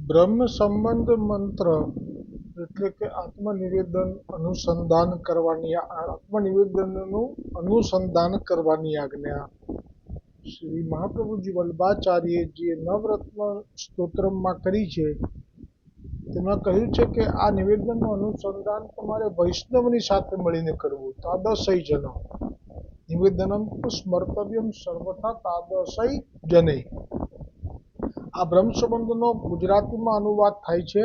બ્રહ્મ સંબંધ મંત્ર એટલે કે આત્મનિવેદન અનુસંધાન કરવાની આત્મનિવેદનનું અનુસંધાન કરવાની આજ્ઞા શ્રી મહાપ્રભુજી વલ્લભાચાર્યજીએ નવરત્ન સ્તોત્રમાં કરી છે. તેમાં કહ્યું છે કે આ નિવેદનનું અનુસંધાન તમારે વૈષ્ણવની સાથે મળીને કરવું. તાદશય જનો નિવેદનમ તો સ્મર્તવ્યમ સર્વથા તાદશય જને. આ બ્રહ્મ સંબંધનો ગુજરાતીમાં અનુવાદ થાય છે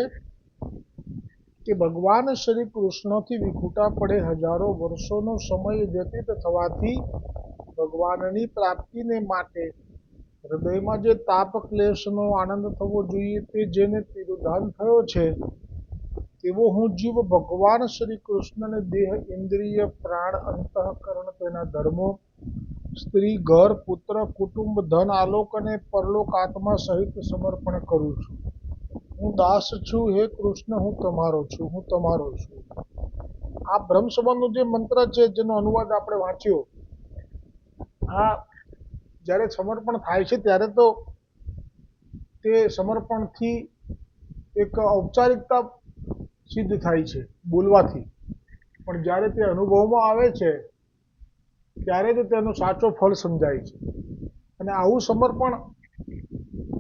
કે ભગવાન શ્રી કૃષ્ણથી વિખૂટા પડે હજારો વર્ષોનો સમય વ્યતીત થવાથી ભગવાનની પ્રાપ્તિને માટે હૃદયમાં જે તાપ ક્લેશનો આનંદ થવો જોઈએ તે જેને તિરોધાન થયો છે તેવો હું જીવ ભગવાન શ્રી કૃષ્ણને દેહ ઇન્દ્રિય પ્રાણ અંતઃકરણ તેના ધર્મો સ્ત્રી ઘર પુત્ર કુટુંબ ધન આલોક અને પરલોક આત્મા સહિત સમર્પણ કરું છું. હું દાસ છું, હે કૃષ્ણ હું તમારો છું, હું તમારો છું. આ બ્રહ્મ સંબંધનો જે મંત્ર છે જેનો અનુવાદ આપણે વાંચ્યો, આ જ્યારે સમર્પણ થાય છે ત્યારે તો તે સમર્પણથી એક ઔપચારિકતા સિદ્ધ થાય છે બોલવાથી, પણ જ્યારે તે અનુભવમાં આવે છે ત્યારે જ તેનો સાચો ફળ સમજાય છે. અને આવું સમર્પણ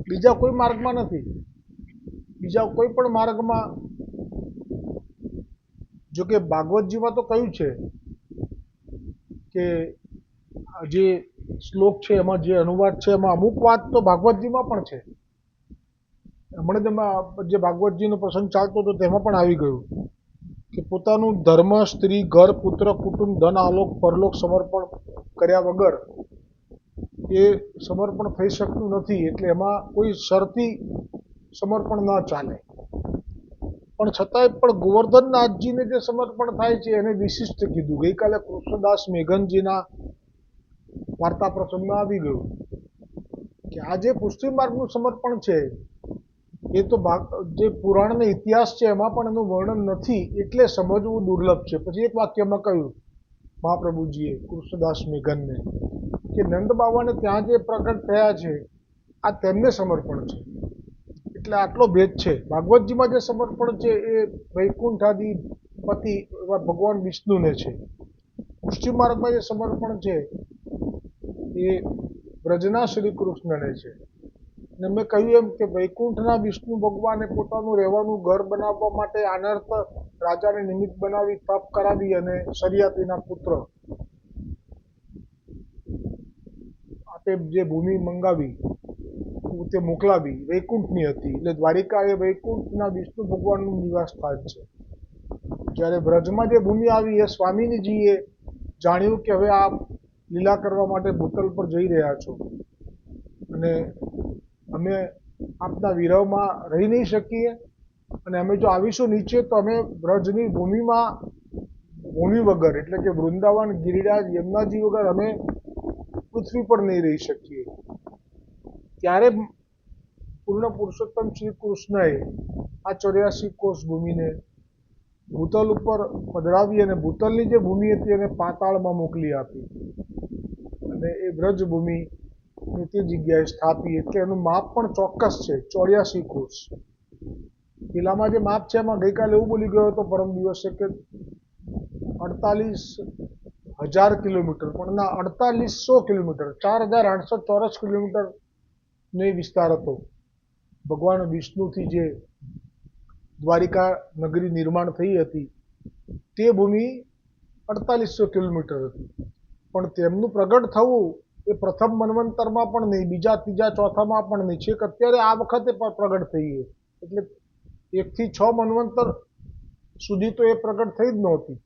બીજા કોઈ માર્ગમાં નથી. બીજા કોઈ પણ માર્ગમાં, જો કે ભાગવતજીમાં તો કહ્યું છે કે જે શ્લોક છે એમાં જે અનુવાદ છે એમાં અમુક વાત તો ભાગવતજીમાં પણ છે. હમણાં જે ભાગવતજીનો પ્રસંગ ચાલતો હતો તેમાં પણ આવી ગયું કે પોતાનું ધર્મ સ્ત્રી ઘર પુત્ર કુટુંબ ધન આલોક પરલોક સમર્પણ કર્યા વગર એ સમર્પણ થઈ શકતું નથી. એટલે એમાં કોઈ શરતી સમર્પણ ન ચાલે. પણ છતાંય પણ ગોવર્ધનનાથજીને જે સમર્પણ થાય છે એને વિશિષ્ટ કીધું. ગઈકાલે કૃષ્ણદાસ મેઘનજીના વાર્તા પ્રસંગમાં આવી ગયું કે આ જે પુષ્ટિ માર્ગનું સમર્પણ છે એ તો જે પુરાણનો ઇતિહાસ છે એમાં પણ એનું વર્ણન નથી, એટલે સમજવું દુર્લભ છે. પછી એક વાક્યમાં કહ્યું મહાપ્રભુજીએ કૃષ્ણદાસ મેઘનને કે નંદ બાબાને ત્યાં જે પ્રગટ થયા છે આ તેમને સમર્પણ છે. એટલે આટલો ભેદ છે. ભાગવતજીમાં જે સમર્પણ છે એ વૈકુંઠાદિ પતિ એવા ભગવાન વિષ્ણુને છે. પુષ્ટિ માર્ગમાં જે સમર્પણ છે એ વ્રજના શ્રી કૃષ્ણને છે. અને મેં કહ્યું એમ કે વૈકુંઠના વિષ્ણુ ભગવાને પોતાનું રહેવાનું ઘર બનાવવા માટે અનર્થ રાજાને નિમિત્ત બનાવી તપ કરાવી અને શરિયાતીના પુત્ર આપે જે ભૂમિ મંગાવી તે મોકલાવી વૈકુંઠની હતી. એટલે દ્વારિકા એ વૈકુંઠના વિષ્ણુ ભગવાનનું નિવાસ સ્થાન છે. જ્યારે વ્રજમાં જે ભૂમિ આવી એ સ્વામીજીએ જાણ્યું કે હવે આ લીલા કરવા માટે ભૂતલ પર જઈ રહ્યા છો અને અમે આપના વિરહમાં રહી નહીં શકીએ, અને અમે જો આવીશું નીચે તો અમે વ્રજની ભૂમિ વગર એટલે કે વૃંદાવન ગિરિરાજ યમુનાજી વગર અમે પૃથ્વી પર નહીં રહી શકીએ. ત્યારે પૂર્ણ પુરુષોત્તમ શ્રી કૃષ્ણએ આ 84 કોષ ભૂમિને ભૂતલ ઉપર પધરાવી અને ભૂતલની જે ભૂમિ હતી એને પાતાળમાં મોકલી આપી અને એ વ્રજ ભૂમિ તે જગ્યાએ સ્થાપી. એટલે એનું માપ પણ ચોક્કસ છે, 84 કોષ. પેલામાં જે માપ છે એમાં ગઈકાલે એવું બોલી ગયો હતો પરમ દિવસે કે 48,000 કિલોમીટર, પણ ના 4800 કિલોમીટર, 4,800 ચોરસ કિલોમીટર નો વિસ્તાર હતો. ભગવાન વિષ્ણુથી જે દ્વારિકા નગરી નિર્માણ થઈ હતી તે ભૂમિ 4800 કિલોમીટર હતી. પણ તેમનું પ્રગટ થવું એ પ્રથમ મન્વંતરમાં પણ નહીં, બીજા ત્રીજા ચોથામાં પણ નહીં, છેક અત્યારે આ વખતે પણ પ્રગટ થઈ. એટલે 1 થી 6 મન્વંતર સુધી તો એ પ્રગટ થઈ જ નહોતી.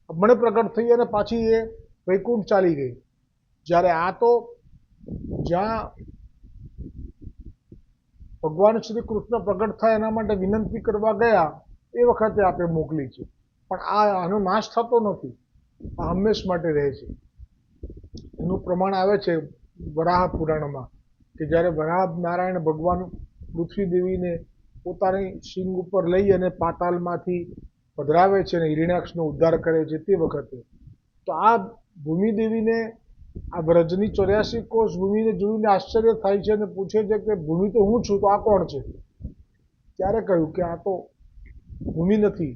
હમણે પ્રગટ થઈ અને પાછી એ વૈકુંઠ ચાલી ગઈ. જ્યારે આ તો જ્યાં ભગવાન શ્રી કૃષ્ણ પ્રગટ થાય એના માટે વિનંતી કરવા ગયા એ વખતે આપણે મોકલી છે. પણ આનો નાશ થતો નથી, આ હંમેશ માટે રહે છે. એનું પ્રમાણ આવે છે વરાહ પુરાણમાં કે જ્યારે વરાહ નારાયણ ભગવાન પૃથ્વી દેવીને પોતાની શિંગ ઉપર લઈ અને પાતાલમાંથી પધરાવે છે અને હિરણ્યાક્ષનો ઉદ્ધાર કરે છે તે વખતે તો આ ભૂમિદેવીને આ વ્રજની 84 કોષ ભૂમિને જોઈને આશ્ચર્ય થાય છે અને પૂછે છે કે ભૂમિ તો હું છું, તો આ કોણ છે? ત્યારે કહ્યું કે આ તો ભૂમિ નથી,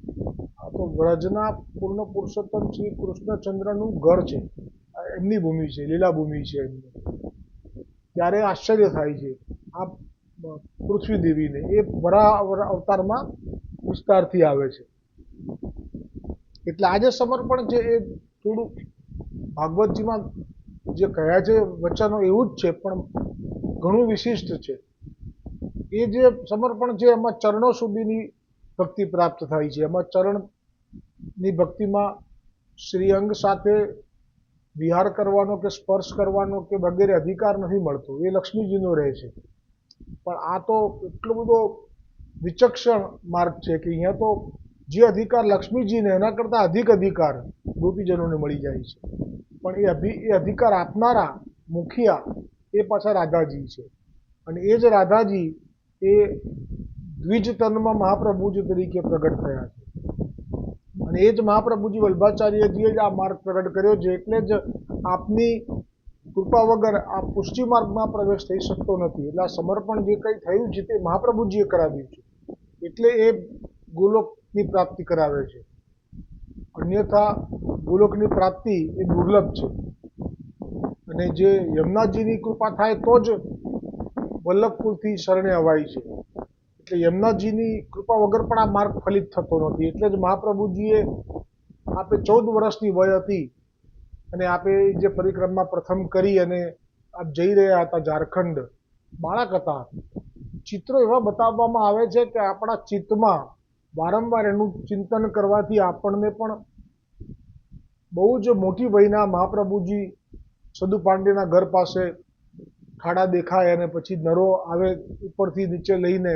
આ તો વ્રજના પૂર્ણ પુરુષોત્તમ શ્રી કૃષ્ણચંદ્રનું ઘર છે, આ એમની ભૂમિ છે, લીલા ભૂમિ છે એમની. ત્યારે આશ્ચર્ય થાય છે આ પૃથ્વી દેવીને. એ વરાહ અવતારમાં વિસ્તારથી આવે છે. એટલે આ જે સમર્પણ છે એ થોડું ભાગવતજીમાં જે કહ્યા છે વચનો એવું જ છે, પણ ઘણું વિશિષ્ટ છે. એ જે સમર્પણ છે એમાં ચરણો સુધીની ભક્તિ પ્રાપ્ત થાય છે. એમાં ચરણની ભક્તિમાં શ્રીઅંગ સાથે વિહાર કરવાનો કે સ્પર્શ કરવાનો કે વગેરે અધિકાર નથી મળતો, એ લક્ષ્મીજીનો રહે છે. પણ આ તો એટલો બધો વિચક્ષણ માર્ગ છે કે અહીંયા તો જે અધિકાર લક્ષ્મીજીને એના કરતાં અધિક અધિકાર ગોપીજનોને મળી જાય છે. પણ એ અધિકાર આપનારા મુખિયા એ પાછા રાધાજી છે. અને એ જ રાધાજી એ દ્વિજ તનમાં મહાપ્રભુજી તરીકે પ્રગટ થયા છે. અને એ જ મહાપ્રભુજી વલ્ભાચાર્યજીએ જ આ માર્ગ પ્રગટ કર્યો છે. એટલે જ આપની કૃપા વગર આ પુષ્ટિ માર્ગમાં પ્રવેશ થઈ શકતો નથી. એટલે આ સમર્પણ જે કંઈ થયું છે તે મહાપ્રભુજીએ કરાવ્યું છે. એટલે એ ગોલોકની પ્રાપ્તિ કરાવે છે. અન્યથા ગોલોકની પ્રાપ્તિ એ દુર્લભ છે. અને જે યમુનાજીની કૃપા થાય તો જ વલ્લભકુળથી શરણે અવાય છે. એટલે યમુનાજીની કૃપા વગર પણ આ માર્ગ ફલિત થતો નથી. એટલે જ મહાપ્રભુજીએ આપે 14 વર્ષની વય હતી અને આપે જે પરિક્રમા પ્રથમ કરી અને આપ જઈ રહ્યા હતા ઝારખંડ, બાળક હતા. ચિત્રો એવા બતાવવામાં આવે છે કે આપણા ચિત્તમાં વારંવાર એનું ચિંતન કરવાથી આપણને પણ બહુ જ મોટી વયના મહાપ્રભુજી સદુ પાંડેના ઘર પાસે ખાડા દેખાય અને પછી નરો આવે ઉપરથી નીચે લઈને,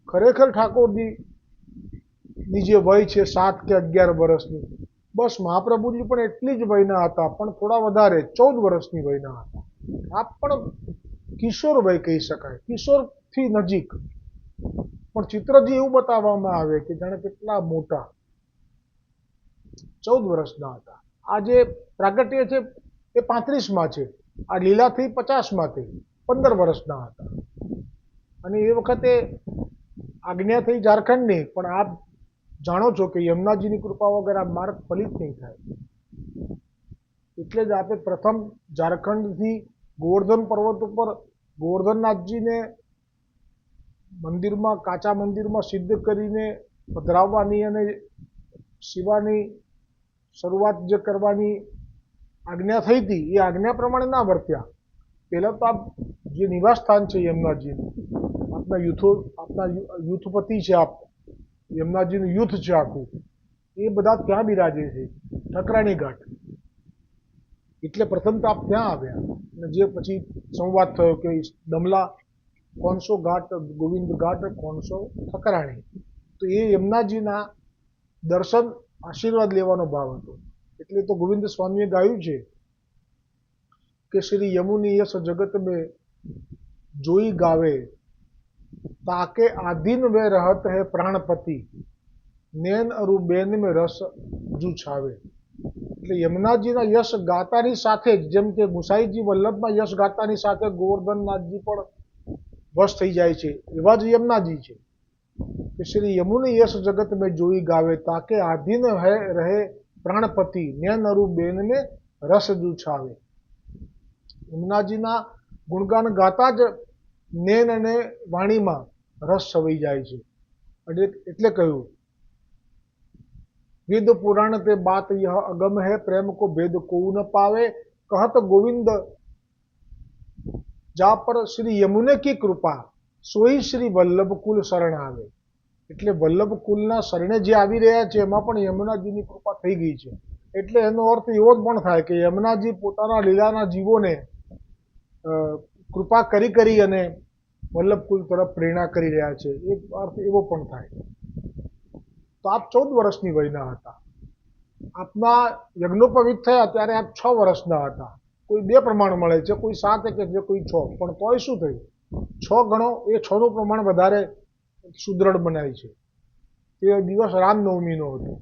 ખરેખર ઠાકોરજીની જે વય છે 7 કે 11 વર્ષની, બસ મહાપ્રભુજી પણ એટલી જ વયના હતા, પણ થોડા વધારે 14 વર્ષની વયના હતા. આપ પણ કિશોર વય કહી શકાય, કિશોરથી નજીક. પણ ચિત્રજી એવું બતાવવામાં આવે કે જાણે કેટલા મોટા 14 વર્ષના હતા. આ જે પ્રાગટ્ય છે એ 35માં છે, આ લીલાથી 50માં થઈ 15 વર્ષના હતા. અને એ વખતે આજ્ઞા થઈ ઝારખંડની, પણ આપ જાણો છો કે યમુનાજીની કૃપા વગર આ માર્ગ ફલિત નહીં થાય. એટલે જ આપે પ્રથમ ઝારખંડથી ગોવર્ધન પર્વત ઉપર ગોવર્ધનનાથજીને મંદિરમાં, કાચા મંદિરમાં સિદ્ધ કરીને પધરાવવાની અને સેવાની શરૂઆત જે કરવાની આજ્ઞા થઈ હતી એ આજ્ઞા પ્રમાણે ના વર્ત્યા. પહેલાં તો આપ જે નિવાસ સ્થાન છે યમુનાજીનું, આપના યુથપતિ છે, આપ યમુનાજીનું યુથ છે આખું, એ બધા ત્યાં બિરાજે છે ઠકરાણી ઘાટ. એટલે પ્રથમ તો આપ ત્યાં આવ્યા અને જે પછી સંવાદ થયો કે દમલા કોનસો ઘાટ, ગોવિંદ ઘાટ, કોનસો ઠકરાણી. તો એ યમુનાજીના દર્શન આશીર્વાદ લેવાનો ભાવ હતો. એટલે તો ગોવિંદ સ્વામીએ ગાયું છે કે શ્રી યમુની યશ જગત મેં જોઈ ગાવે, તાકે આધીન વે રહત હૈ પ્રાણપતિ, નૈન અરુ બેન મેં રસ જુ છાવે. એટલે યમુનાજીના યશ ગાતાની સાથે જ, જેમ કે ગુસાઈજી વલ્લભમાં યશ ગાતાની સાથે ગોવર્ધનનાથજી પણ વશ થઈ જાય છે, એવા જ યમુનાજી છે કે શ્રી યમુની યશ જગત મેં જોઈ ગાવે, તાકે આધીન હૈ રહે પ્રાણપતિ, નૈન અરુ બેન મેં રસ જુ છાવે. યમુનાજીના ગુણગાન ગાતા જ નૈન અને વાણીમાં રસ છવાઈ જાય છે. એટલે કહ્યું વેદ પુરાણ તે બાત યહ અગમ है, प्रेम को भेद को न पावे, कहत गोविंद જા પર શ્રી યમુને કી કૃપા, સોઈ શ્રી વલ્લભકુલ શરણ આવે. એટલે વલ્લભકુલના શરણે જે આવી રહ્યા છે એમાં પણ યમુનાજીની કૃપા થઈ ગઈ છે. એટલે એનો અર્થ એવો જ પણ થાય કે યમુનાજી પોતાના લીલાના જીવોને કૃપા કરી અને વલ્લભકુલ તરફ પ્રેરણા કરી રહ્યા છે. એક અર્થ એવો પણ થાય. તો આપ 14 વર્ષની વયના હતા. આપના યજ્ઞોપવિત થયા ત્યારે આપ 6 વર્ષના હતા. કોઈ 2 પ્રમાણ મળે છે, કોઈ 7 કે છે, કોઈ 6. પણ તોય શું થયું, 6 ગણો એ 6નું પ્રમાણ વધારે સુદ્રઢ બનાય છે. તે દિવસ રામનવમીનો હતો,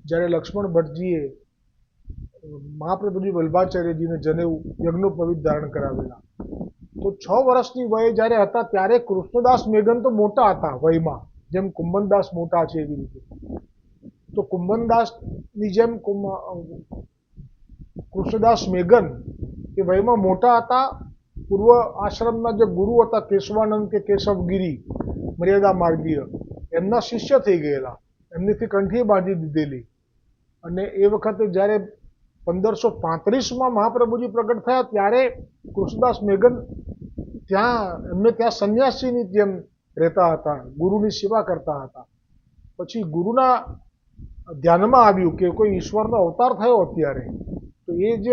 જ્યારે લક્ષ્મણ ભટ્ટજીએ મહાપ્રભુજી વલ્ભાચાર્યજીને જનેઉ યજ્ઞોપવિત ધારણ કરાવેલા. તો 6 વર્ષની વયે જ્યારે હતા ત્યારે કૃષ્ણદાસ મેઘન તો મોટા હતા વયમાં, જેમ કુંભનદાસ મોટા છે એવી રીતે. તો કુંભનદાસની જેમ કૃષ્ણદાસ મેઘન એ વયમાં મોટા હતા. પૂર્વ આશ્રમના જે ગુરુ હતા કેશવાનંદ કે કેશવગીરી મર્યાદા માર્ગીય, એમના શિષ્ય થઈ ગયેલા, એમનીથી કંઠી બાંધી દીધેલી. અને એ વખતે જ્યારે 1535માં મહાપ્રભુજી પ્રગટ થયા ત્યારે કૃષ્ણદાસ મેઘન ત્યાં સંન્યાસીની જેમ રહેતા હતા, ગુરુની સેવા કરતા હતા. પછી ગુરુના ધ્યાનમાં આવ્યું કે કોઈ ઈશ્વરનો અવતાર થયો અત્યારે, તો એ જે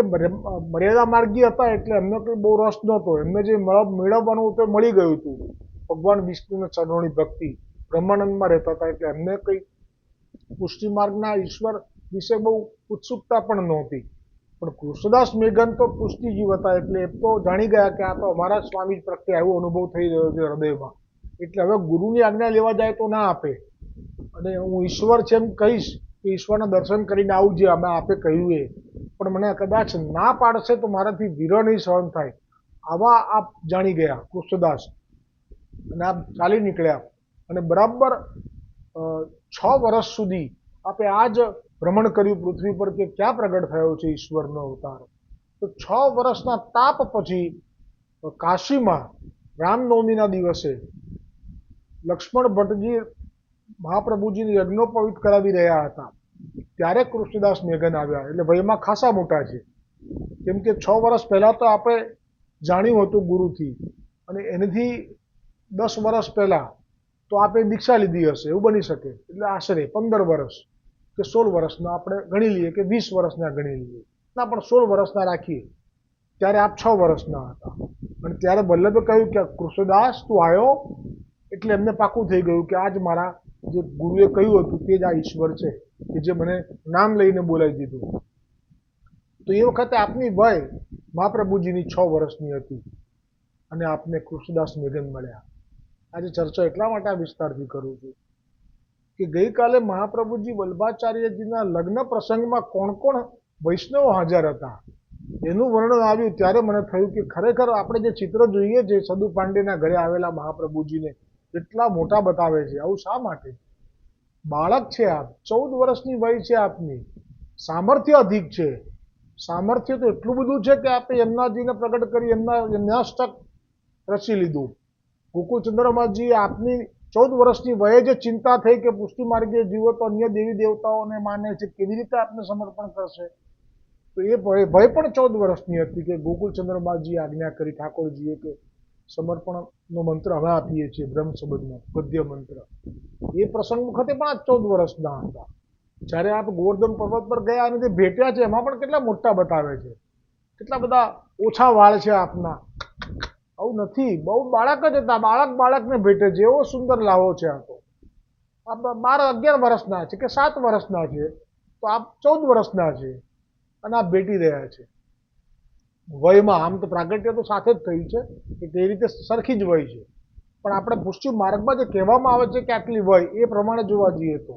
મર્યાદા માર્ગી હતા એટલે એમને કંઈ બહુ રસ નહોતો. એમને જે મેળવવાનું તે મળી ગયું હતું. ભગવાન વિષ્ણુના ચરણોની ભક્તિ, બ્રહ્માનંદમાં રહેતા હતા એટલે એમને કંઈ પુષ્ટિ માર્ગના ઈશ્વર વિશે બહુ ઉત્સુકતા પણ નહોતી. પણ કૃષ્ણદાસ મેઘન તો પુષ્ટિજીવ હતા એટલે એ તો જાણી ગયા કે આ તો અમારા સ્વામી પ્રત્યે આવો અનુભવ થઈ રહ્યો છે હૃદયમાં, એટલે હવે ગુરુની આજ્ઞા લેવા જાય તો ના આપે, અને હું ઈશ્વર છે એમ કહીશ કે ઈશ્વરના દર્શન કરીને આવું જે અમે આપે કહ્યું એ, પણ મને કદાચ ના પાડશે તો મારાથી વિરહ નહીં સહન થાય. આવા આપ જાણી ગયા કૃષ્ણદાસ, અને આપ ચાલી નીકળ્યા. અને બરાબર 6 વર્ષ સુધી આપે આ જ ભ્રમણ કર્યું પૃથ્વી પર કે ક્યાં પ્રગટ થયો છે ઈશ્વરનો અવતાર. તો 6 વર્ષના તાપ પછી કાશીમાં રામનવમીના દિવસે લક્ષ્મણ ભટ્ટજી મહાપ્રભુજીને યજ્ઞોપવિત કરાવી રહ્યા હતા ત્યારે કૃષ્ણદાસ મેઘન આવ્યા. એટલે વયમાં ખાસા મોટા છે, કેમ કે 6 વર્ષ પહેલા તો આપણે જાણ્યું હતું ગુરુથી, અને એનાથી 10 વર્ષ પહેલા તો આપણે દીક્ષા લીધી હશે એવું બની શકે. એટલે આશરે 15 વર્ષ કે 16 વર્ષના આપણે ગણી લઈએ કે 20 વર્ષના ગણી લઈએ, ના પણ 16 વર્ષના રાખીએ. ત્યારે આપ 6 વર્ષના હતા. અને ત્યારે વલ્લભે કહ્યું કે કૃષ્ણદાસ તું આવ્યો, એટલે એમને પાકું થઈ ગયું કે આજ મારા જે ગુરુએ કહ્યું હતું તે જ આ ઈશ્વર છે કે જે મને નામ લઈને બોલાવી દીધું. તો એ વખતે આપની વય મહાપ્રભુજીની 6 વર્ષની હતી અને આપને કૃષ્ણદાસ મેઘન મળ્યા. આજે ચર્ચા એટલા માટે વિસ્તારથી કરું છું કે ગઈકાલે મહાપ્રભુજી વલ્ભાચાર્યજીના લગ્ન પ્રસંગમાં કોણ કોણ વૈષ્ણવો હાજર હતા એનું વર્ણન આવ્યું ત્યારે મને થયું કે ખરેખર આપણે જે ચિત્ર જોઈએ છે સદુ પાંડેના ઘરે આવેલા મહાપ્રભુજીને એટલા મોટા બતાવે છે. આવું શા માટે? બાળક છે આપ, 14 વર્ષની વય છે આપની, સામર્થ્ય અધિક છે. સામર્થ્ય તો એટલું બધું છે કે આપણે યમુનાજીને પ્રગટ કરી એમના ન્યાસટક રચી લીધું. ગોકુળચંદ્રમાજી આપની 14 વર્ષની વયે જે ચિંતા થઈ કે પુષ્ટિ માર્ગે જીવો તો અન્ય દેવી દેવતાઓને માને છે, કેવી રીતે આપને સમર્પણ કરશે, તો એ ભય પણ 14 વર્ષની હતી કે ગોકુળચંદ્રમાજી આજ્ઞા કરી ઠાકોરજીએ કે સમર્પણનો મંત્ર અમે આપીએ છીએ, બ્રહ્મ સંબંધનો પદ્ય મંત્ર. એ પ્રસંગ વખતે પણ આ 14 વર્ષના હતા. જ્યારે આપ ગોવર્ધન પર્વત પર ગયા અને જે ભેટ્યા છે એમાં પણ કેટલા મોટા બતાવે છે, કેટલા બધા ઓછા વાળ છે આપના. આવું નથી, બહુ બાળક જ હતા, બાળકને ભેટે છે એવો સુંદર લાવો છે. આ તો આપ 12-11 વર્ષના છે કે 7 વર્ષના છે, તો આપ 14 વર્ષના છે અને આપ ભેટી રહ્યા છે વયમાં. આમ તો પ્રાગટ્ય તો સાથે જ થયું છે કે તે રીતે સરખી જ વય છે, પણ આપણે પુષ્ટિ માર્ગમાં જે કહેવામાં આવે છે કે આટલી વય એ પ્રમાણે જોવા જઈએ તો,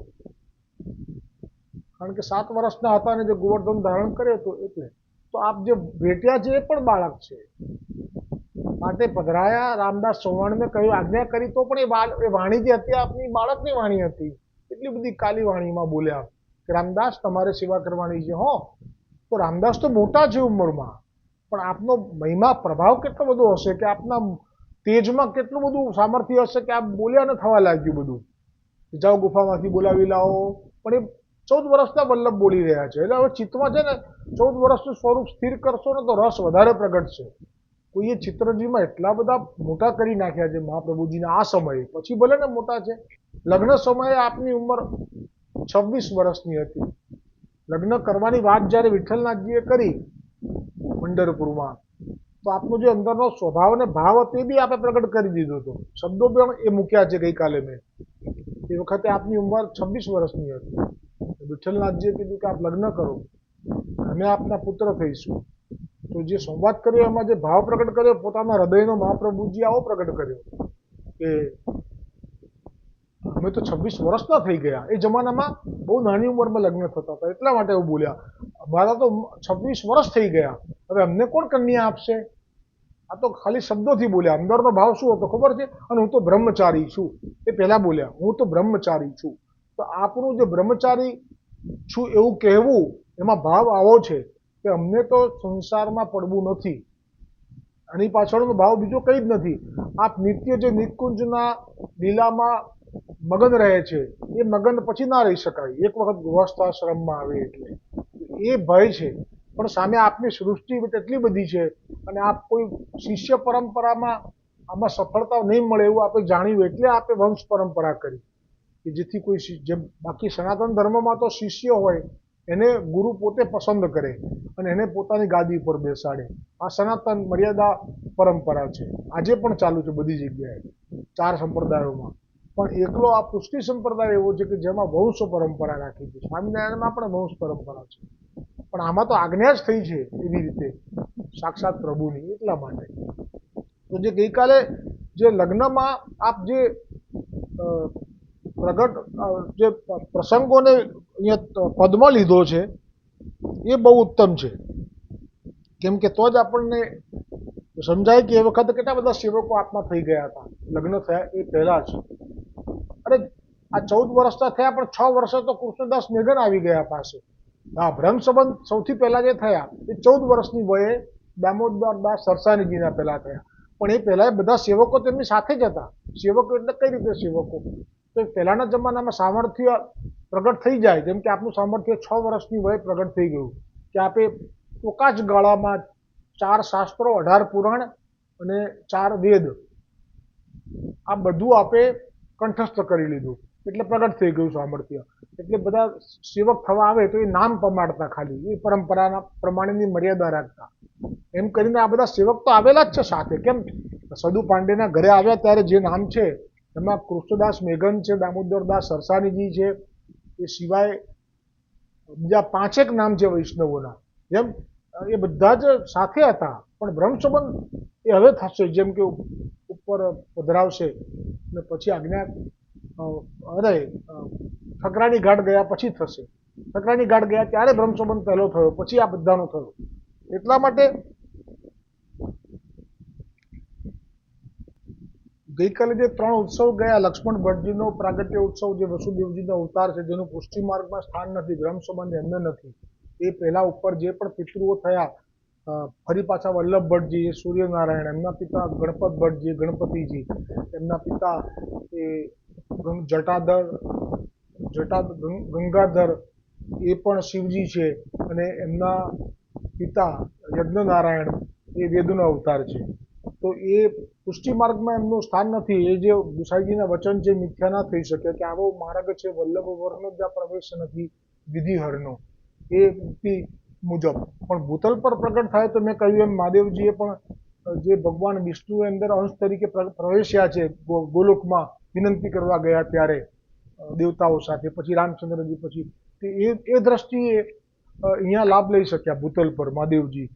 કારણ કે 7 વર્ષના હતા અને જે ગોવર્ધન ધારણ કરે તો એટલે તો આપ જે ભેટ્યા છે એ પણ બાળક છે. માટે પધરાયા રામદાસ ચૌહાણને કહ્યું, આજ્ઞા કરી તો પણ એ વાણી જે હતી આપની બાળકની વાણી હતી. એટલી બધી કાલી વાણીમાં બોલ્યા કે રામદાસ તમારે સેવા કરવાની છે. હો, તો રામદાસ તો મોટા છે ઉંમરમાં, પણ આપનો મહિમા પ્રભાવ કેટલો બધો હશે કે આપના તેજમાં કેટલું બધું સામર્થ્ય હશે કે આપ બોલ્યા ને થવા લાગ્યું બધું. જાઓ ગુફામાંથી બોલાવી લાવો, પણ એ 14 વર્ષના વલ્લભ બોલી રહ્યા છે. એટલે હવે ચિત્તમાં છે ને 14 વર્ષનું સ્વરૂપ સ્થિર કરશો ને તો રસ વધારે પ્રગટશે. કોઈએ ચિત્રજીમાં એટલા બધા મોટા કરી નાખ્યા છે મહાપ્રભુજીના આ સમયે. પછી ભલે ને મોટા છે, લગ્ન સમયે આપની ઉંમર 26 વર્ષની હતી. લગ્ન કરવાની વાત જ્યારે વિઠ્ઠલનાથજીએ કરી પંઢરપુરમાં, તો આપનો જે અંદરનો સ્વભાવ અને ભાવ હતો એ બી આપણે પ્રગટ કરી દીધો હતો. શબ્દો પણ એ મૂક્યા છે ગઈકાલે મેં. એ વખતે આપની ઉંમર 26 વર્ષની હતી. વિઠ્ઠલનાથજીએ કીધું કે આપ લગ્ન કરો, અમે આપના પુત્ર થઈશું. તો જે સંવાદ કર્યો એમાં જે ભાવ પ્રગટ કર્યો પોતાના હૃદયનો મહાપ્રભુજી આવો પ્રગટ કર્યો કે અમે તો 26 વર્ષના થઈ ગયા. એ જમાનામાં બહુ નાની ઉંમરમાં લગ્ન થતા હતા, એટલા માટે એવું બોલ્યા. અમારા તો 26 વર્ષ થઈ ગયા, હવે અમને કોણ કન્યા આપશે? આ તો ખાલી શબ્દોથી બોલ્યા, અંદરનો ભાવ શું હતો ખબર છે? અને હું તો બ્રહ્મચારી છું, એ પહેલા બોલ્યા, હું તો બ્રહ્મચારી છું. તો આપણું જે બ્રહ્મચારી છું એવું કહેવું, એમાં ભાવ આવો છે કે અમને તો સંસારમાં પડવું નથી. આની પાછળનો ભાવ બીજો કંઈ જ નથી. આપ નિત્ય જે નિકુંજના લીલામાં મગન રહે છે, એ મગન પછી ના રહી શકાય એક વખત ગૃહસ્થાશ્રમમાં આવે એટલે. એ ભય છે. પણ સામે આપની સૃષ્ટિ એટલી બધી છે અને આપ કોઈ શિષ્ય પરંપરામાં આમાં સફળતા નહીં મળે એવું આપણે જાણ્યું એટલે આપણે વંશ પરંપરા કરી કે જેથી કોઈ જેમ બાકી સનાતન ધર્મમાં તો શિષ્ય હોય એને ગુરુ પોતે પસંદ કરે અને એને પોતાની ગાદી ઉપર બેસાડે. આ સનાતન મર્યાદા પરંપરા છે, આજે પણ ચાલુ છે બધી જગ્યાએ 4 સંપ્રદાયોમાં. પણ એકલો આ પુષ્ટિ સંપ્રદાય એવો છે કે જેમાં વંશ પરંપરા રાખી છે. સ્વામિનારાયણમાં પણ વંશ પરંપરા છે, પણ આમાં તો આજ્ઞા જ થઈ છે એવી રીતે સાક્ષાત પ્રભુની. એટલા માટે તો જે ગઈકાલે જે લગ્નમાં આપ જે પ્રગટ જે પ્રસંગોને અહીંયા પદમાં લીધો છે એ બહુ ઉત્તમ છે. કેમ કે તો જ આપણને સમજાય કે એ વખતે કેટલા બધા સેવકો આત્મા થઈ ગયા હતા લગ્ન થયા એ પહેલા જ. અરે આ 14 વર્ષના થયા પણ 6 વર્ષે તો કૃષ્ણદાસ મેઘન આવી ગયા પાસે. હા, બ્રહ્મ સંબંધ સૌથી પહેલા જે થયા એ 14 વર્ષની વયે દામોદરદાસ સરસાણીજીના પહેલા થયા. પણ એ પહેલા એ બધા સેવકો તેમની સાથે જ હતા. સેવકો એટલે કઈ રીતે સેવકો? તો પહેલાના જમાનામાં સામર્થ્ય પ્રગટ થઈ જાય, જેમ કે આપનું સામર્થ્ય 6 વર્ષની વયે પ્રગટ થઈ ગયું કે આપે ટૂંકા જ ગાળામાં 4 શાસ્ત્રો, 18 પુરાણ અને 4 વેદ આ બધું આપે કંઠસ્થ કરી લીધું એટલે પ્રગટ થઈ ગયું સામર્થ્ય. એટલે બધા સેવક થવા આવે તો એ નામ પમાડતા, ખાલી એ પરંપરાના પ્રમાણેની મર્યાદા રાખતા. એમ કરીને આ બધા સેવક તો આવેલા જ છે સાથે. કેમ? સદુ પાંડેના ઘરે આવ્યા ત્યારે જે નામ છે એમાં કૃષ્ણદાસ મેઘન છે, દામોદરદાસ સરસાણીજી છે, એ સિવાય બીજા 5 નામ છે વૈષ્ણવોના. જેમ એ બધા જ સાથે હતા. પણ બ્રહ્મ સંબંધ એ હવે થશે, જેમ કે ઉપર પધરાવશે ને પછી આજ્ઞા અરે ઠકરાણી ઘાટ ગયા પછી થશે. ઠકરાણી ઘાટ ગયા ત્યારે બ્રહ્મ સંબંધ પહેલો થયો, પછી આ બધાનો થયો. એટલા માટે ગઈકાલે જે 3 ઉત્સવ ગયા, લક્ષ્મણ ભટ્ટજીનો પ્રાગટ્ય ઉત્સવ જે વસુદેવજીનો અવતાર છે જેનું પુષ્ટિ માર્ગમાં સ્થાન નથી, બ્રહ્મ સંબંધ એમને નથી. એ પહેલા ઉપર જે પણ પિતૃઓ થયા, ફરી પાછા વલ્લભ ભટ્ટજી એ સૂર્યનારાયણ, એમના પિતા ગણપત ભટ્ટજી ગણપતિજી, એમના પિતા એ ગંગાધર એ પણ શિવજી છે, અને એમના પિતા યજ્ઞનારાયણ એ વેદનો અવતાર છે. તો એ પુષ્ટિ માર્ગમાં એમનું સ્થાન નથી. એ જે ગુસાઈજીના વચન છે મિથ્યા ના થઈ શકે કે આવો માર્ગ છે વલ્લભ વર્ણનો જ્યાં પ્રવેશ નથી વિધિહરનો, એ યુક્તિ મુજબ. પણ ભૂતલ પર પ્રગટ થાય તો મેં કહ્યું એમ મહાદેવજીએ પણ જે ભગવાન વિષ્ણુ અંદર અંશ તરીકે પ્રવેશ્યા છે ગોલોકમાં વિનંતી કરવા ગયા ત્યારે દેવતાઓ સાથે, પછી રામચંદ્રજી, પછી એ દ્રષ્ટિએ અહીંયા લાભ લઈ શક્યા ભૂતલ પર મહાદેવજી,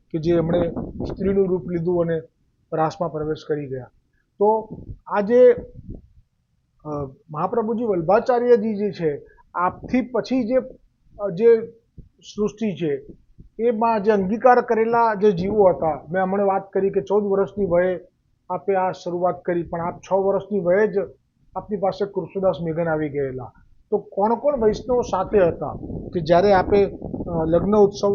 કે જે એમણે સ્ત્રીનું રૂપ લીધું અને રાસમાં પ્રવેશ કરી ગયા. તો આ મહાપ્રભુજી વલ્ભાચાર્યજી જે છે, આપથી પછી જે સૃષ્ટિ છે એમાં જે અંગીકાર કરેલા જે જીવો હતા, મેં હમણાં વાત કરી કે 14 વર્ષની વયે આપે આ શરૂઆત કરી, પણ આપ 6 વર્ષની વયે જ આપની પાસે કૃષ્ણદાસ મેઘન આવી ગયેલા. તો કોણ કોણ વૈષ્ણવ સાથે હતા કે જ્યારે આપે લગ્ન ઉત્સવ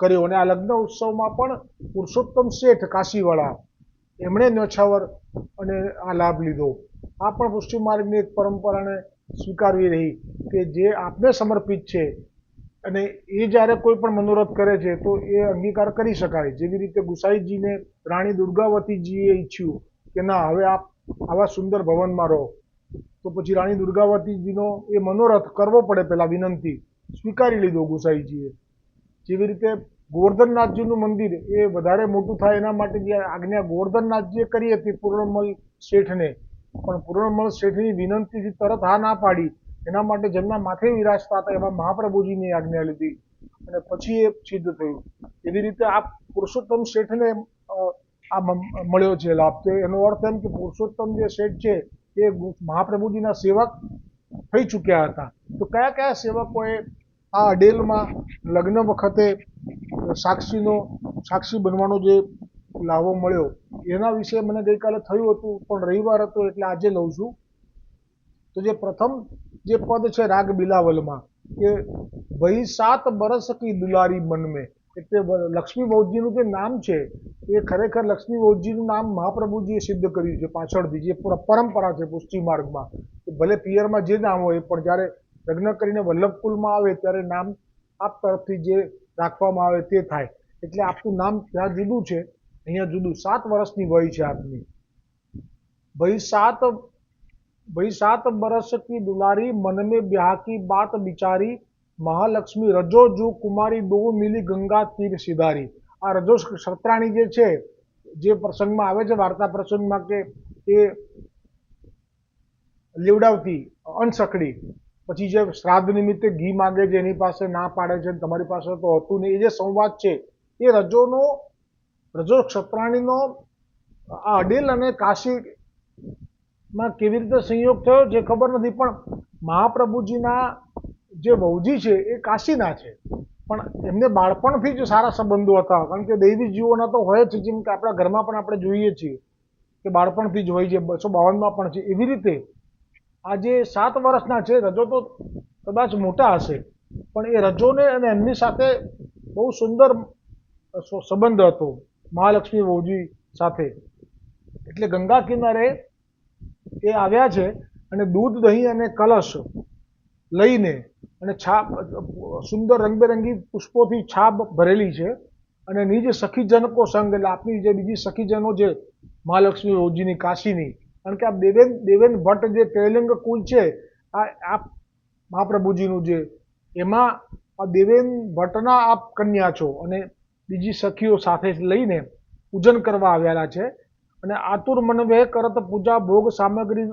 કર્યો? અને આ લગ્ન ઉત્સવમાં પણ પુરુષોત્તમ શેઠ કાશીવાળા એમણે ન્યોછાવર અને આ લાભ લીધો. આ પણ પુષ્ટિ માર્ગની એક પરંપરાને સ્વીકારવી રહી કે જે આપને સમર્પિત છે, અને એ જ્યારે કોઈ પણ મનોરથ કરે છે તો એ અંગીકાર કરી શકાય. જેવી રીતે ગુસાઈજીને રાણી દુર્ગાવતીજીએ ઈચ્છ્યું કે ના, હવે આપ આવા સુંદર ભવનમાં રહો, તો પછી રાણી દુર્ગાવતીજીનો એ મનોરથ કરવો પડે, પહેલા વિનંતી સ્વીકારી લીધો ગુસાઈજીએ. જેવી રીતે ગોવર્ધનનાથજીનું મંદિર એ વધારે મોટું થાય એના માટે જે આજ્ઞા ગોવર્ધનનાથજીએ કરી હતી પૂર્ણમલ શેઠને, પણ પૂર્ણમલ શેઠની વિનંતીથી તરત હા ના પાડી. એના માટે જેમના માથે વિરાજતા હતા એવા મહાપ્રભુજીની આજ્ઞા લીધી અને પછી એ સિદ્ધ થયું. એવી રીતે આ પુરુષોત્તમ શેઠને આ મળ્યો છે લાભ. તો એનો અર્થ એમ કે પુરુષોત્તમ જે શેઠ છે એ મહાપ્રભુજીના સેવક થઈ ચૂક્યા હતા. તો કયા કયા સેવકોએ આ અડેલમાં લગ્ન વખતે સાક્ષી બનવાનો જે લાવો મળ્યો એના વિશે મને ગઈકાલે થયું હતું, પણ રવિવાર હતો એટલે આજે લઉં છું. તો જે પ્રથમ જે પદ છે રાગ બિલાવલમાં કે ભાઈ 7 બરસ કી દુલારી મન में, એટલે લક્ષ્મી બહુજીનું જે નામ છે એ ખરેખર લક્ષ્મી બહુજીનું નામ મહાપ્રભુજીએ સિદ્ધ કર્યું છે પાછળથી, જે પરંપરા છે પુષ્ટિ માર્ગમાં. ભલે પિયરમાં જે નામ હોય પણ જ્યારે લગ્ન કરીને વલ્લભકુલમાં આવે ત્યારે નામ આપ તરફથી જે રાખવામાં આવે તે થાય. એટલે આપનું નામ ત્યાં જુદું છે, અહીંયા જુદું. 7 વર્ષની વય છે આપની. भाई 7 बरस की दुलारी मन में ब्याह की बात बिचारी, મહાલક્ષ્મી રજો જુ કુમારી દો મિલી ગંગા તીર સિધારી. આ રજો સત્રાણી જે છે, જે પ્રસંગમાં આવે છે વાર્તા પ્રસંગમાં કે એ લેવડાવતી અનસકડી, પછી જે શ્રાદ્ધ નિમિત્તે ઘી માગે છે એની પાસે ના પાડે છે, તમારી પાસે તો હતું નહીં, એ જે સંવાદ છે એ રજો ક્ષત્રાણીનો આ અડેલ અને કાશીમાં કેવી રીતે સંયોગ થયો જે ખબર નથી, પણ મહાપ્રભુજીના જે વહુજી છે એ કાશીના છે, પણ એમને બાળપણથી જ સારા સંબંધો હતા. કારણ કે દૈવી જીવોના તો હોય જ, જેમ કે આપણા ઘરમાં પણ આપણે જોઈએ છીએ કે બાળપણથી જ હોય છે, 252માં પણ છે. એવી રીતે આ જે 7 વર્ષના છે, રજો તો કદાચ મોટા હશે, પણ એ રજોને અને એમની સાથે બહુ સુંદર સંબંધ હતો મહાલક્ષ્મી વહુજી સાથે. એટલે ગંગા કિનારે એ આવ્યા છે અને દૂધ, દહીં અને કલશ લઈને અને છાપ સુંદર રંગબેરંગી પુષ્પોથી છાપ ભરેલી છે અને નિજ સખીજનકો સંગ, એટલે આપની જે બીજી સખીજનો છે મહાલક્ષ્મી વહુજીની કાશીની. કારણ કે આ દેવેન ભટ્ટ જે ત્રૈલિંગ કુલ છે આ મહાપ્રભુજીનું છે, એમાં આ દેવેન ભટ્ટના આપ કન્યા છો અને બીજી સખીઓ સાથે લઈને પૂજન કરવા આવેલા છે. અને આતુર મનવે કરત પૂજા ભોગ સામગ્રી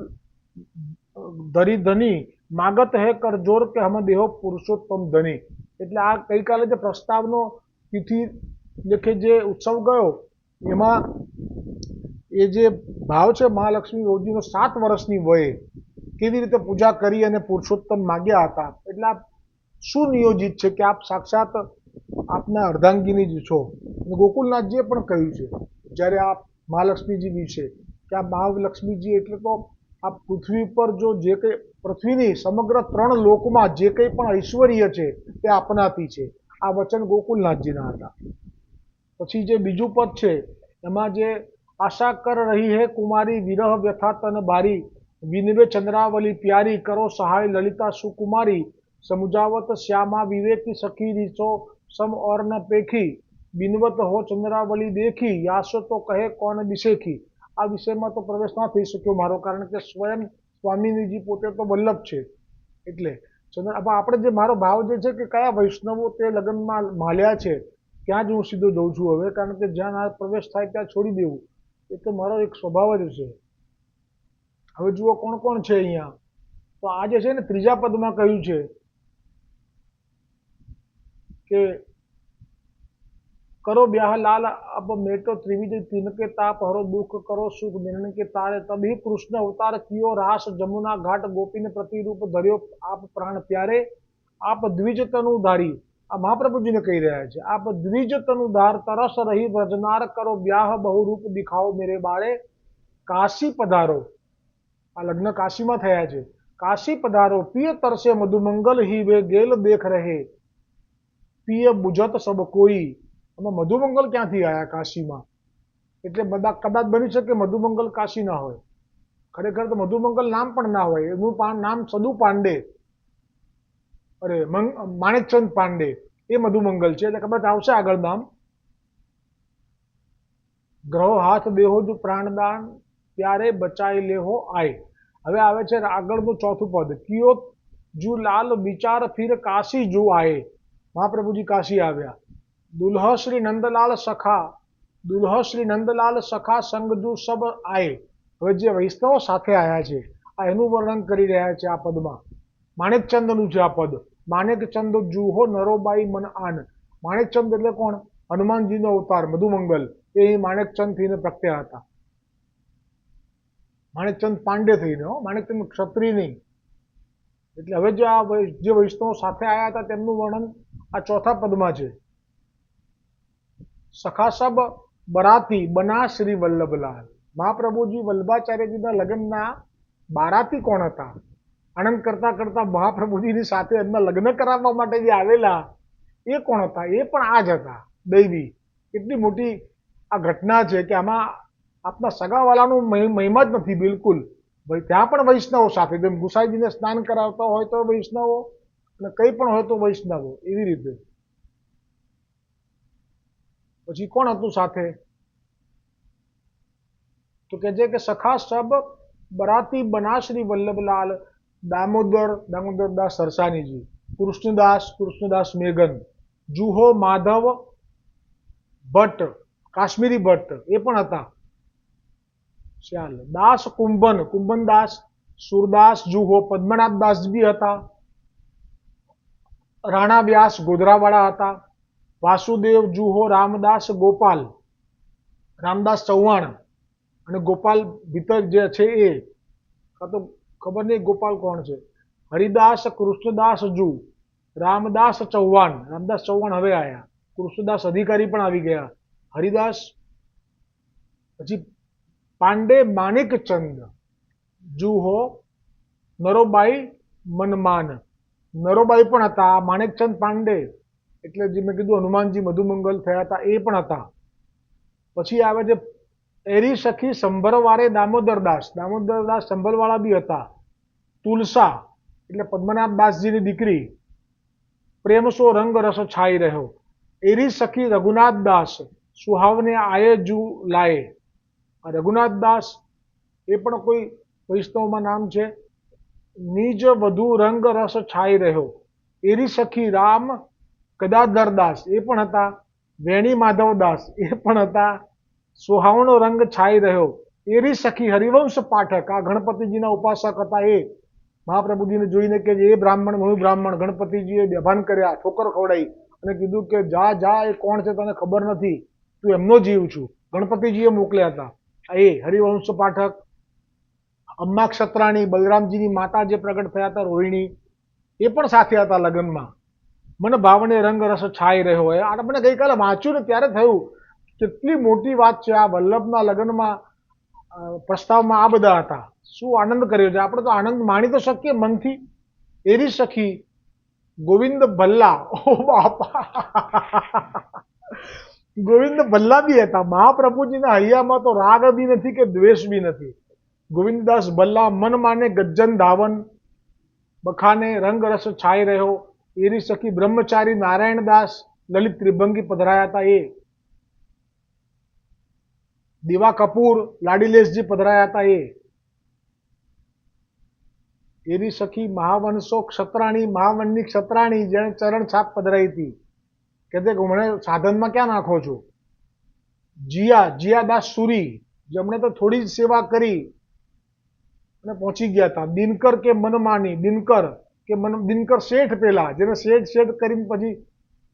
ધરી ધની, માગત હે કરજોર કે હમ દેહો પુરુષોત્તમ ધની. એટલે આ ગઈકાલે જે પ્રસ્તાવનો તિથિ લેખે જે ઉત્સવ ગયો એમાં એ જે ભાવ છે મહાલક્ષ્મી વહુજીનો 7 વર્ષની વયે કેવી રીતે પૂજા કરી અને પુરુષોત્તમ માગ્યા હતા. એટલે આ સુનિયોજિત છે કે આપ સાક્ષાત આપના અર્ધાંગીની જ છો. ગોકુલનાથજીએ પણ કહ્યું છે જ્યારે આપ મહાલક્ષ્મીજી વિશે કે આ મહાલક્ષ્મીજી એટલે તો આ પૃથ્વી પર જો જે કંઈ પૃથ્વીની સમગ્ર 3 લોકમાં જે કંઈ પણ ઐશ્વર્ય છે તે આપનાતી છે. આ વચન ગોકુલનાથજીના હતા. પછી જે બીજું પદ છે એમાં જે આશા કર રહી હે કુમારી, વિરહ વ્યથા તન બારી, વિનવે ચંદ્રાવલી પ્યારી, કરો સહાય લલિતા સુકુમારી, સમુજાવત શ્યામા વિવેકી સખી, રીસો સમ ઓર ન પેખી, બિનવત હો ચંદ્રાવલી દેખી, યાસો તો કહે કોણ બિસેખી. આ વિષયમાં તો પ્રવેશ ના થઈ શક્યો મારો, કારણ કે સ્વયં સ્વામિનીજી પોતે તો વલ્લભ છે. એટલે આપણે જે મારો ભાવ જે છે કે કયા વૈષ્ણવો તે લગ્નમાં માલ્યા છે ત્યાં જ હું સીધો જઉં છું હવે, કારણ કે જ્યાં આ પ્રવેશ થાય ત્યાં છોડી દેવું એ તો મારો એક સ્વભાવ જ છે. હવે જુઓ કોણ કોણ છે અહીંયા. તો આ જે છે ને ત્રીજા પદમાં કહ્યું છે કે કરો ब्याह लाल अब मेटो त्रिविध तिनके ताप, हरो दुख करो सुख मिलन के तारे, तभी कृष्ण अवतार कियो रास जमुना घाट, गोपी ने प्रतिरूप धर्यो आप प्राण प्यारे, आप द्विज तनुधारी. આ મહાપ્રભુજીને કહી રહ્યા છે, આપ દ્વિજ તનુધાર તરસ રહી વ્રજનાર, કરો બ્યાહ બહુરૂપ દિખાઓ મેરે બારે, કાશી પધારો. આ લગ્ન કાશીમાં થયા છે. કાશી પધારો પિય તરસે મધુમંગલ હી વે ગેલ દેખ રહે, પિય બુઝત સબ કોઈ. આમાં મધુમંગલ ક્યાંથી આવ્યા કાશીમાં? એટલે કદાચ બની શકે મધુમંગલ કાશી ના હોય. ખરેખર તો મધુમંગલ નામ પણ ના હોય, એનું નામ સદુ પાંડે, અરે માણેકચંદ પાંડે એ મધુમંગલ છે. એટલે કદાચ આવશે આગળ નામ. ગ્રહો હાથ દેહો જો પ્રાણદાન, ત્યારે બચાઈ લેહો આય. હવે આવે છે આગળનું ચોથું પદ, કિયો જુ લાલ વિચાર ફિર કાશી જો આયે. મહાપ્રભુજી કાશી આવ્યા. દુલ્હ શ્રી નંદલાલ સખા સંગજુ સબ આયે. હવે જે વૈષ્ણવો સાથે આવ્યા છે આ એનું વર્ણન કરી રહ્યા છે આ પદમાં. માણેકચંદનું છે આ પદ. માણેકચંદ જુહો નરોબાઈ મન આન. માણેકચંદ એટલે કોણ? હનુમાનજીનો અવતાર મધુમંગલ, એ માણેકચંદ થઈને પ્રગટ્યા હતા. માણેકચંદ પાંડે થઈને, માણેકચંદ ક્ષત્રિય નહીં. એટલે હવે જે વૈષ્ણવો સાથે આવ્યા હતા તેમનું વર્ણન આ ચોથા પદમાં છે. સખા સબ બરાતી બના શ્રી વલ્લભલાલ. મહાપ્રભુજી વલ્લભાચાર્યજીના લગ્નના બારાતી કોણ હતા? આનંદ કરતા કરતા મહાપ્રભુજીની સાથે એમના લગ્ન કરાવવા માટે જે આવેલા એ કોણ હતા? એ પણ આ જ હતા, દૈવી. કેટલી મોટી આ ઘટના છે કે આમાં આપના સગાવાલાનું મહિમા જ નથી બિલકુલ. ત્યાં પણ વૈષ્ણવો સાથે, જેમ ગુસાઈજીને સ્નાન કરાવતા હોય તો વૈષ્ણવો, અને કંઈ પણ હોય તો વૈષ્ણવો, એવી રીતે. પછી કોણ હતું સાથે? તો કે છે કે સખા સબ બરાતી બના શ્રી વલ્લભલાલ, દામોદરદાસ સરસાનીજી, કૃષ્ણદાસ મેઘન, જુહો માધવ ભટ્ટ, કાશ્મીરી ભટ્ટ એ પણ હતા. ચાલો, દાસ કુંભનદાસ, સુરદાસ જુહો, પદ્મનાભ દાસ બી હતા. રાણા વ્યાસ ગોધરાવાળા હતા. વાસુદેવ જુહો, રામદાસ ગોપાલ, રામદાસ ચૌહાણ અને ગોપાલ ભીતર જે છે એ, કાં તો ખબર નહીં ગોપાલ કોણ છે. હરિદાસ કૃષ્ણદાસ જુ, રામદાસ ચૌહાણ હવે આયા, કૃષ્ણદાસ અધિકારી પણ આવી ગયા. હરિદાસ, પછી પાંડે માણિકચંદ જુહો, નરોબાઈ મનમાન, નરોબાઈ પણ હતા. માણેકચંદ પાંડે એટલે જે મેં કીધું હનુમાનજી મધુમંગલ થયા હતા એ પણ હતા. પછી આવે છે એરી સખી સંભરવારે દામોદરદાસ સંભલવાળા બી હતા. તુલસા એટલે પદ્મનાભ દાસજીની દીકરી, પ્રેમ સો રંગ રસ છાઈ રહ્યો. એરી સખી રઘુનાથ દાસ, સુહાવને આયે જુ લાયે. રઘુનાથ દાસ એ પણ કોઈ વૈષ્ણવમાં નામ છે. નિજ વધુ રંગ રસ છાઈ રહ્યો. એરી સખી રામ ગદાધર દાસ એ પણ હતા. વેણી માધવ દાસ એ પણ હતા. સુહાવણો રંગ છાઈ રહ્યો. એરી સખી હરિવંશ પાઠક, આ ગણપતિજીના ઉપાસક હતા. એ મહાપ્રભુજીને જોઈને કે એ બ્રાહ્મણ ગણપતિજીએ બેભાન કર્યા, ઠોકર ખવડાવી અને કીધું કે જા જા, એ કોણ છે તને ખબર નથી, તું એમનો જીવ છું. ગણપતિજીએ મોકલ્યા હતા. એ હરિવંશ પાઠક. અમ્મા ક્ષત્રાણી, બલરામજીની માતા જે પ્રગટ થયા હતા રોહિણી, એ પણ સાથે હતા લગ્નમાં. મન ભાવને રંગ રસ છાઈ રહ્યો હોય. આ આપણે ગઈકાલે વાંચ્યું ને ત્યારે થયું કેટલી મોટી વાત છે. આ વલ્લભના લગ્નમાં પ્રસ્તાવમાં આ બધા હતા. શું આનંદ કર્યો છે. આપણે તો આનંદ માણી તો શકીએ મનથી. એરી સખી ગોવિંદ ભલ્લા, ઓ બાપા, ગોવિંદ ભલ્લા બી હતા. મહાપ્રભુજીના હૈયામાં તો રાગ બી નથી કે દ્વેષ બી નથી. ગોવિંદદાસ ભલ્લા, મન માને ગજ્જન ધાવન, બખાને રંગ રસ છાઈ રહ્યો. એરી સખી બ્રહ્મચારી નારાયણદાસ, લલિત ત્રિભંગી પધરાયા હતા. એ દીવા કપૂર, લાડીલેસજી પધરાયા હતા. એરી સખી મહાવંશો ક્ષત્રાણી, મહાવનની ક્ષત્રાણી જેણે ચરણ છાપ પધરાઈ હતી. કે મને સાધનમાં ક્યાં નાખો છો. જીયાદાસ સુરી, જેમણે તો થોડી જ સેવા કરી અને પહોંચી ગયા હતા. દિનકર કે મનમાની, દિનકર શેઠ, પેલા જેને શેઠ કરીને પછી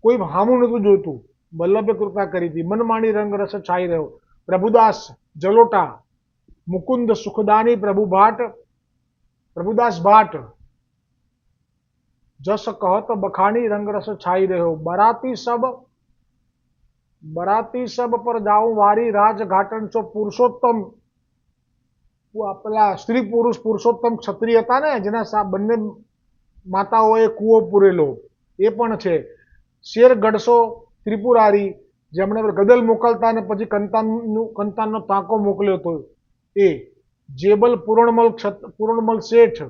કોઈ હામું નતું જોતું, વલ્લભે કૃપા કરી હતી. મનમાની રંગ રસ છાઈ રહ્યો. પ્રભુદાસ જલોટા, મુકુંદ સુખદાની, પ્રભુદાસ ભાટ, જસ કહત બખાની રંગ રસ છાઈ રહ્યો. બરાતી સબ પર જાઉં વારી, રાજ ઘાટન છો પુરુષોત્તમ. પેલા સ્ત્રી પુરુષ પુરુષોત્તમ ક્ષત્રિય હતા ને, જેના બંને માતાઓએ કૂવો પૂરેલો, એ પણ છે. શેર ગઢસો ત્રિપુરારી, જેમણે ગદલ મોકલતા અને પછી કંતાનનો તાંકો મોકલ્યો હતો. એ જેબલ પૂર્ણમલ શેઠ,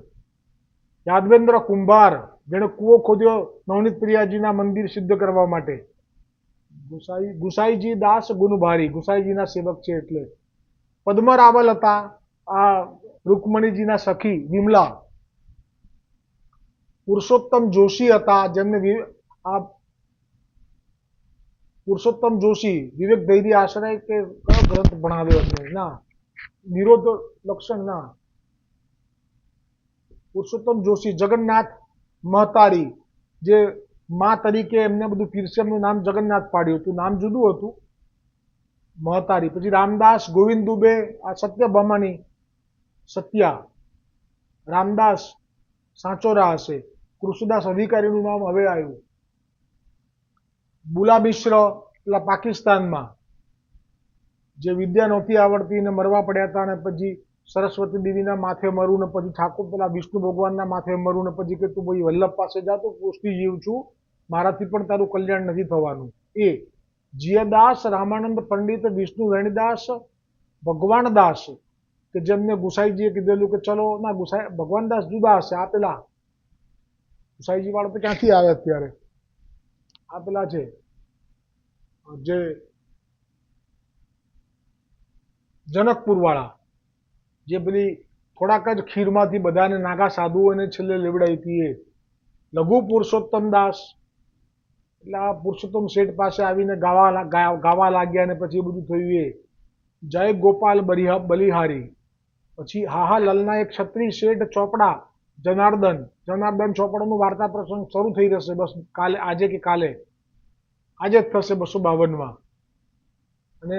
યાદવેન્દ્ર કુંભાર, જેણે કૂવો ખોદ્યો નવનીત પ્રિયાજીના મંદિર સિદ્ધ કરવા માટે. ગુસાઈજી દાસ ગુણભારી, ગુસાઈજીના સેવક છે એટલે. પદ્મરાવલ હતા, આ રૂકમણીજીના સખી વિમલા. પુરુષોત્તમ જોશી હતા, જેમને આ પુરુષોત્તમ જોશી વિવેક ધૈર્ય આશ્રય કે કયો ગ્રંથ ભણાવ્યો એમને, ના નિરોધ લક્ષણ, ના પુરુષોત્તમ જોશી. જગન્નાથ મહતારી, જે મા તરીકે એમને બધું પીરસે, એમનું નામ જગન્નાથ પાડ્યું હતું, નામ જુદું હતું, મહતારી. પછી રામદાસ ગોવિંદ દુબે, આ સત્યભામાની સત્યા. રામદાસ સાચોરા હશે. કૃષ્ણદાસ અધિકારીનું નામ હવે આવ્યું. બુલા મિશ્ર, પેલા પાકિસ્તાનમાં. જે વિદ્યા નહોતી આવડતી ને મરવા પડ્યા હતા, અને પછી સરસ્વતી દેવીના માથે મરું ને પછી ઠાકોર પેલા વિષ્ણુ ભગવાનના માથે મરું ને પછી કે તું ભાઈ વલ્લભ પાસે જા, તો પુષ્ટિ જીવ છું, મારાથી પણ તારું કલ્યાણ નથી થવાનું. એ જીયદાસ, રામાનંદ પંડિત, વિષ્ણુ વેણીદાસ, ભગવાનદાસ, કે જેમને ગુસાઈજીએ કીધેલું કે ચલો, ના ગુસાઈ ભગવાનદાસ જુદા હશે, આ પેલા ગુસાઈજી વાળા તો ક્યાંથી આવે અત્યારે, આ પેલા છે જે જનકપુર વાળા, જે પેલી થોડાક જ ખીરમાંથી બધાને નાગા સાધુઓને છેલ્લે લેવડાવી હતી, એ લઘુ પુરુષોત્તમ દાસ. એટલે આ પુરુષોત્તમ શેઠ પાસે આવીને ગાવા લાગ્યા ને પછી બધું થયું. એ જય ગોપાલ બલિહારી. પછી હાહા લલના એક ક્ષત્રિય શેઠ ચોપડા, જનાર્દન ચોપડાનું વાર્તા પ્રસંગ શરૂ થઈ જશે બસ કાલે, આજે કે કાલે, આજે જ થશે 252માં. અને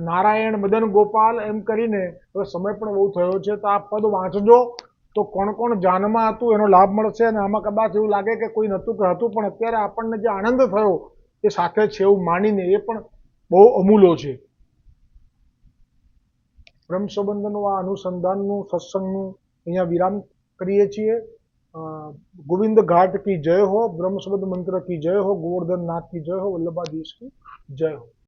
નારાયણ મદન ગોપાલ એમ કરીને, હવે સમય પણ બહુ થયો છે, તો આ પદ વાંચજો તો કોણ કોણ જાનમાં હતું એનો લાભ મળશે. અને આમાં કદાચ એવું લાગે કે કોઈ નહોતું કે હતું, પણ અત્યારે આપણને જે આનંદ થયો એ સાથે છે એવું માનીને એ પણ બહુ અમૂલો છે. બ્રહ્મ સંબંધનું આ અનુસંધાનનું સત્સંગનું અહીંયા વિરામ કરીએ છીએ. ગોવિંદ ઘાટ કી જય હો, બ્રહ્મ સંબંધ મંત્ર કી જય હો, ગોવર્ધન નાથ કી જય હો, વલ્લભાધીશ કી જય હો.